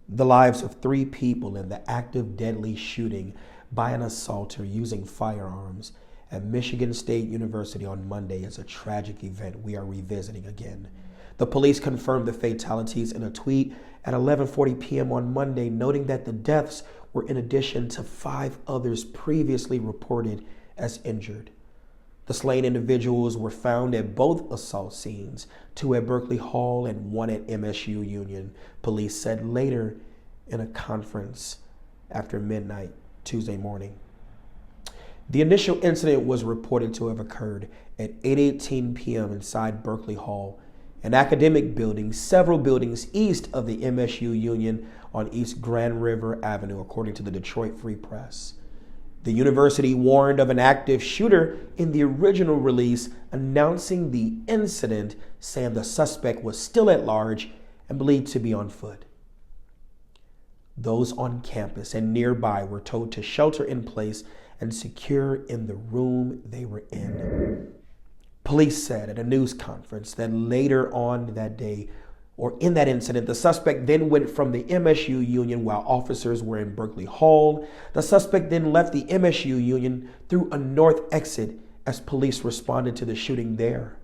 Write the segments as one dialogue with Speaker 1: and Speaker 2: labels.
Speaker 1: The lives of 3 people in the active deadly shooting by an assaulter using firearms at Michigan State University on Monday is a tragic event we are revisiting again. The police confirmed the fatalities in a tweet at 11:40 p.m. on Monday, noting that the deaths were in addition to 5 others previously reported as injured. The slain individuals were found at both assault scenes, 2 at Berkeley Hall and 1 at MSU Union, police said later in a conference after midnight Tuesday morning. The initial incident was reported to have occurred at 8:18 p.m. inside Berkeley Hall, an academic building several buildings east of the MSU Union on East Grand River Avenue, according to the Detroit Free Press. The university warned of an active shooter in the original release, announcing the incident, saying the suspect was still at large and believed to be on foot. Those on campus and nearby were told to shelter in place and secure in the room they were in. Police said at a news conference that later on that day, or in that incident, the suspect then went from the MSU Union while officers were in Berkeley Hall. The suspect then left the MSU Union through a north exit as police responded to the shooting there.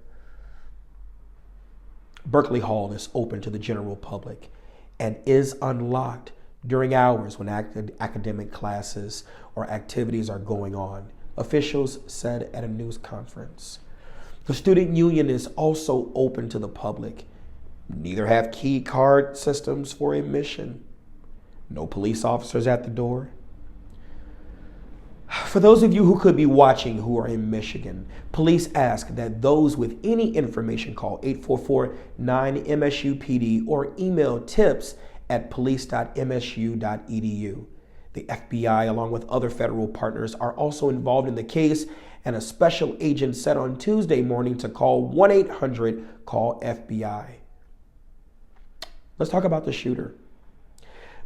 Speaker 1: Berkeley Hall is open to the general public and is unlocked during hours when academic classes or activities are going on, officials said at a news conference. The student union is also open to the public. Neither have key card systems for admission. No police officers at the door. For those of you who could be watching who are in Michigan, police ask that those with any information call 844-9-MSU-PD or email tips@police.msu.edu. The FBI, along with other federal partners, are also involved in the case, and a special agent said on Tuesday morning to call 1-800-CALL-FBI. Let's talk about the shooter.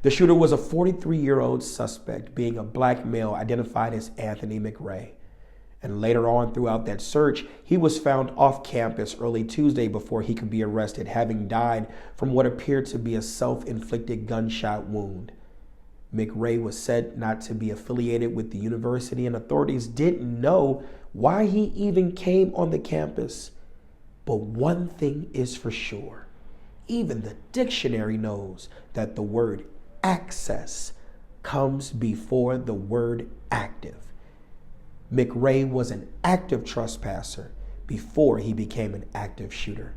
Speaker 1: The shooter was a 43-year-old suspect, being a black male identified as Anthony McRae. And later on throughout that search, he was found off campus early Tuesday before he could be arrested, having died from what appeared to be a self-inflicted gunshot wound. McRae was said not to be affiliated with the university, and authorities didn't know why he even came on the campus. But one thing is for sure. Even the dictionary knows that the word access comes before the word active. McRae was an active trespasser before he became an active shooter.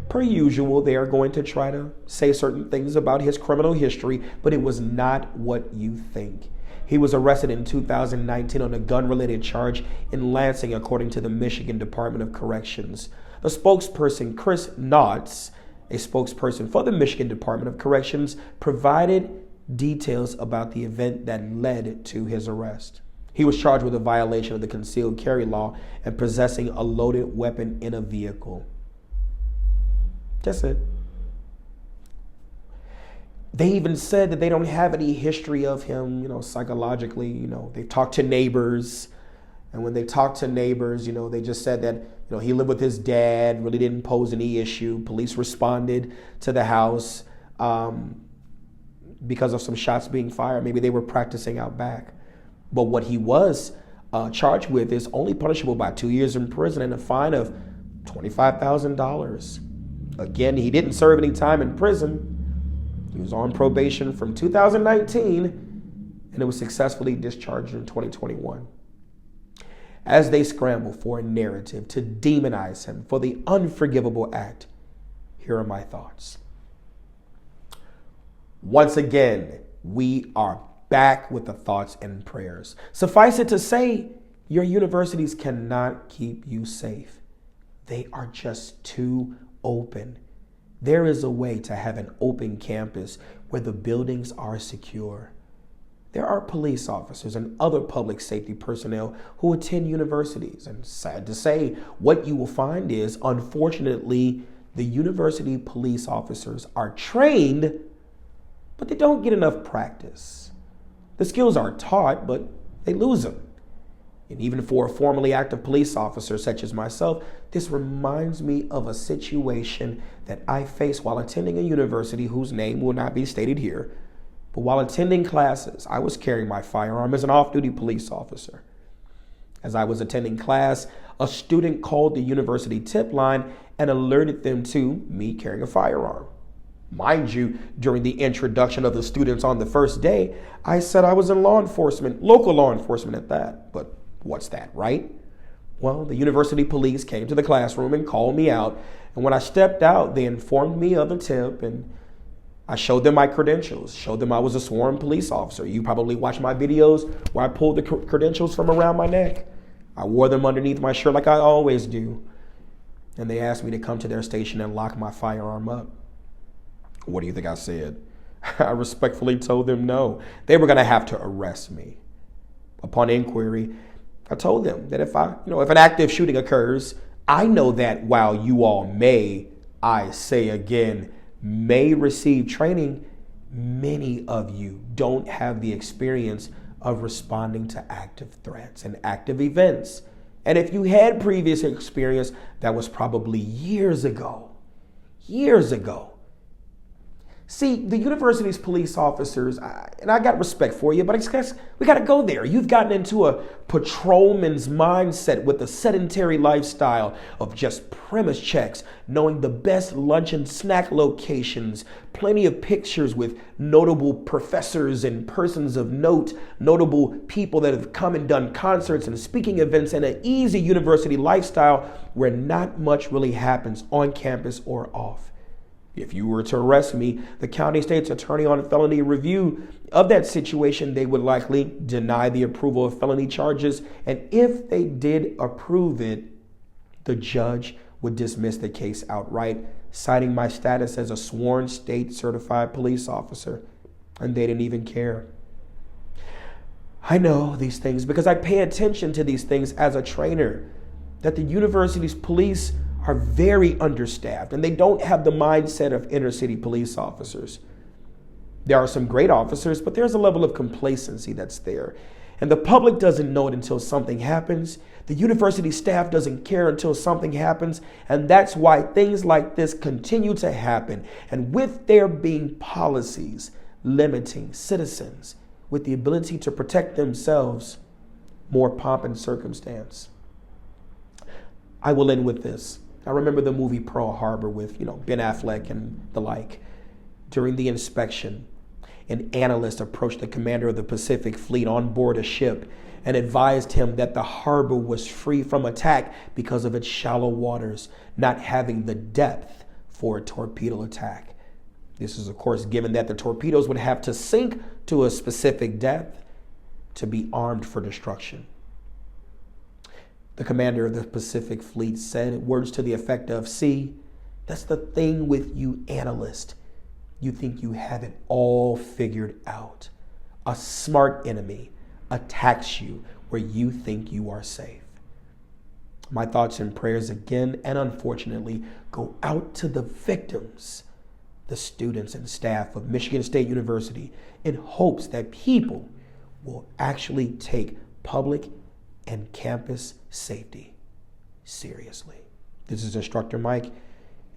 Speaker 1: Per usual, they are going to try to say certain things about his criminal history, but it was not what you think. He was arrested in 2019 on a gun-related charge in Lansing, according to the Michigan Department of Corrections. The spokesperson, Chris Knotts, a spokesperson for the Michigan Department of Corrections, provided details about the event that led to his arrest. He was charged with a violation of the concealed carry law and possessing a loaded weapon in a vehicle. That's it. They even said that they don't have any history of him, psychologically. They've talked to neighbors. And when they talked to neighbors, they just said that, he lived with his dad, really didn't pose any issue. Police responded to the house because of some shots being fired. Maybe they were practicing out back. But what he was charged with is only punishable by 2 years in prison and a fine of $25,000. Again, he didn't serve any time in prison. He was on probation from 2019, and it was successfully discharged in 2021. As they scramble for a narrative to demonize him for the unforgivable act, here are my thoughts. Once again, we are back with the thoughts and prayers. Suffice it to say, your universities cannot keep you safe. They are just too open. There is a way to have an open campus where the buildings are secure. There are police officers and other public safety personnel who attend universities. And sad to say, what you will find is, unfortunately, the university police officers are trained, but they don't get enough practice. The skills are taught, but they lose them. And even for a formerly active police officer such as myself, this reminds me of a situation that I faced while attending a university whose name will not be stated here. But while attending classes, I was carrying my firearm as an off-duty police officer. As I was attending class, a student called the university tip line and alerted them to me carrying a firearm. Mind you, during the introduction of the students on the first day, I said I was in law enforcement, local law enforcement at that. But what's that, right? Well, the university police came to the classroom and called me out. And when I stepped out, they informed me of the tip and I showed them my credentials, showed them I was a sworn police officer. You probably watched my videos where I pulled the credentials from around my neck. I wore them underneath my shirt like I always do. And they asked me to come to their station and lock my firearm up. What do you think I said? I respectfully told them no. They were going to have to arrest me. Upon inquiry, I told them that if an active shooting occurs, I know that while you all may, I say again, may receive training, many of you don't have the experience of responding to active threats and active events. And if you had previous experience, that was probably years ago. Years ago. See, the university's police officers, and I got respect for you, but I guess we got to go there. You've gotten into a patrolman's mindset with a sedentary lifestyle of just premise checks, knowing the best lunch and snack locations, plenty of pictures with notable professors and persons of note, notable people that have come and done concerts and speaking events, and an easy university lifestyle where not much really happens on campus or off. If you were to arrest me, the county state's attorney on felony review of that situation, they would likely deny the approval of felony charges. And if they did approve it, the judge would dismiss the case outright, citing my status as a sworn state certified police officer. And they didn't even care. I know these things because I pay attention to these things as a trainer, that the university's police are very understaffed and they don't have the mindset of inner city police officers. There are some great officers, but there's a level of complacency that's there. And the public doesn't know it until something happens. The university staff doesn't care until something happens. And that's why things like this continue to happen. And with there being policies limiting citizens with the ability to protect themselves, more pomp and circumstance. I will end with this. I remember the movie Pearl Harbor with, Ben Affleck and the like. During the inspection, an analyst approached the commander of the Pacific Fleet on board a ship and advised him that the harbor was free from attack because of its shallow waters, not having the depth for a torpedo attack. This is, of course, given that the torpedoes would have to sink to a specific depth to be armed for destruction. The commander of the Pacific Fleet said words to the effect of, "See, that's the thing with you analysts. You think you have it all figured out. A smart enemy attacks you where you think you are safe." My thoughts and prayers again, and unfortunately, go out to the victims, the students and staff of Michigan State University, in hopes that people will actually take public and campus safety seriously. This is Instructor Mike,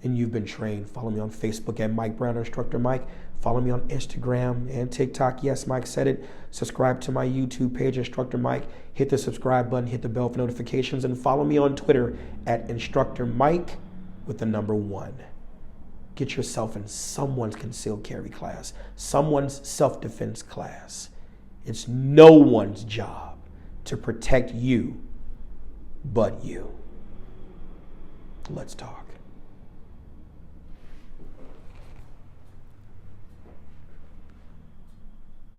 Speaker 1: and you've been trained. Follow me on Facebook at Mike Brown Instructor Mike. Follow me on Instagram and TikTok. Yes, Mike said it. Subscribe to my YouTube page, Instructor Mike. Hit the subscribe button, hit the bell for notifications, and follow me on Twitter at Instructor Mike with the number 1. Get yourself in someone's concealed carry class, someone's self-defense class. It's no one's job to protect you but you. Let's talk.